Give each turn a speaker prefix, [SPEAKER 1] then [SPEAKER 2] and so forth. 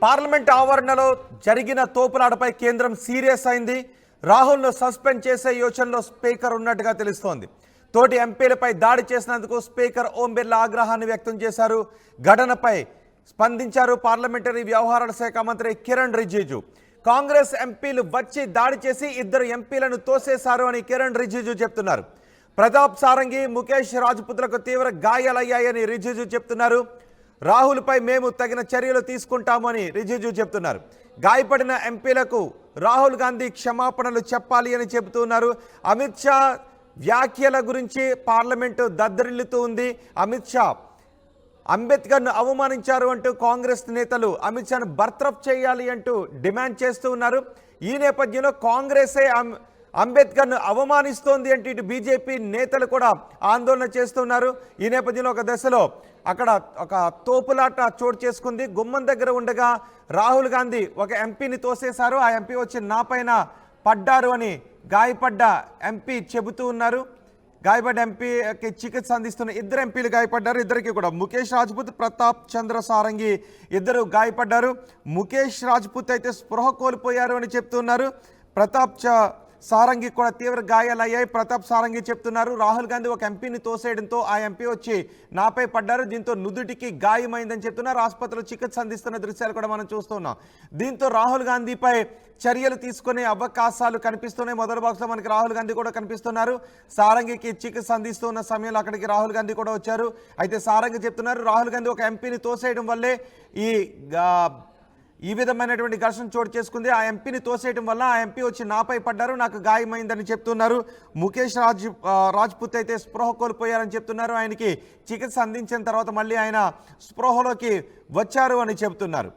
[SPEAKER 1] Parliament ఆవరణలో జరిగిన తోపులాటపై కేంద్రం సీరియస్ అయింది. రాహుల్ను సస్పెండ్ చేసే యోచనలో స్పీకర్ ఉన్నట్టుగా తెలుస్తోంది. తోటి ఎంపీలపై దాడి చేసినందుకు స్పీకర్ ఓం బిర్లా ఆగ్రహాన్ని వ్యక్తం చేశారు. ఘటనపై స్పందించారు పార్లమెంటరీ వ్యవహారాల శాఖ మంత్రి కిరణ్ రిజిజు. కాంగ్రెస్ ఎంపీలు వచ్చి దాడి చేసి 2 ఎంపీలను తోసేశారు అని కిరణ్ రిజిజు చెప్తున్నారు. ప్రతాప్ సారంగి, ముఖేష్ రాజ్పుత్లకు తీవ్ర గాయాలయ్యాయని రిజిజు చెప్తున్నారు. రాహుల్పై మేము తగిన చర్యలు తీసుకుంటామని రిజిజు చెప్తున్నారు. గాయపడిన ఎంపీలకు రాహుల్ గాంధీ క్షమాపణలు చెప్పాలి అని చెబుతున్నారు. అమిత్ షా వ్యాఖ్యల గురించి పార్లమెంటు దద్దరిల్లుతూ ఉంది. అమిత్ షా అంబేద్కర్ను అవమానించారు అంటూ కాంగ్రెస్ నేతలు అమిత్ షాను బర్తరఫ్ చేయాలి అంటూ డిమాండ్ చేస్తూ ఉన్నారు. ఈ నేపథ్యంలో కాంగ్రెసే అంబేద్కర్ను అవమానిస్తోంది అంటే ఇటు బీజేపీ నేతలు కూడా ఆందోళన చేస్తున్నారు. ఈ నేపథ్యంలో ఒక దశలో అక్కడ ఒక తోపులాట చోటు చేసుకుంది. గుమ్మం దగ్గర ఉండగా రాహుల్ గాంధీ ఒక ఎంపీని తోసేశారు. ఆ ఎంపీ వచ్చి నా పైన పడ్డారు అని గాయపడ్డ ఎంపీ చెబుతూ ఉన్నారు. గాయపడ్డ ఎంపీకి చికిత్స అందిస్తున్న 2 ఎంపీలు గాయపడ్డారు. ఇద్దరికి కూడా ముఖేష్ రాజ్పుత్, ప్రతాప్ చంద్ర సారంగి ఇద్దరు గాయపడ్డారు. ముఖేష్ రాజ్పుత్ అయితే స్పృహ కోల్పోయారు అని చెప్తున్నారు. ప్రతాప్ సారంగి కూడా తీవ్ర గాయాలయ్యాయి. ప్రతాప్ సారంగి చెప్తున్నారు రాహుల్ గాంధీ ఒక ఎంపీని తోసేయడంతో ఆ ఎంపీ వచ్చి నాపై పడ్డారు, దీంతో నుదుటికి గాయమైందని చెప్తున్నారు. ఆసుపత్రిలో చికిత్స అందిస్తున్న దృశ్యాలు కూడా మనం చూస్తున్నాం. దీంతో రాహుల్ గాంధీపై చర్యలు తీసుకునే అవకాశాలు కనిపిస్తున్నాయి. మొదటి బాక్స్లో మనకి రాహుల్ గాంధీ కూడా కనిపిస్తున్నారు. సారంగికి చికిత్స అందిస్తున్న సమయంలో అక్కడికి రాహుల్ గాంధీ కూడా వచ్చారు. అయితే సారంగి చెప్తున్నారు రాహుల్ గాంధీ ఒక ఎంపీని తోసేయడం వల్లే ఈ విధమైనటువంటి ఘర్షణ చోటు చేసుకుంది. ఆ ఎంపీని తోసేయడం వల్ల ఆ ఎంపీ వచ్చి నాపై పడ్డారు, నాకు గాయమైందని చెప్తున్నారు. ముఖేష్ రాజ్పుత్ అయితే స్పృహ కోల్పోయారని చెప్తున్నారు. ఆయనకి చికిత్స అందించిన తర్వాత మళ్ళీ ఆయన స్పృహలోకి వచ్చారు అని చెప్తున్నారు.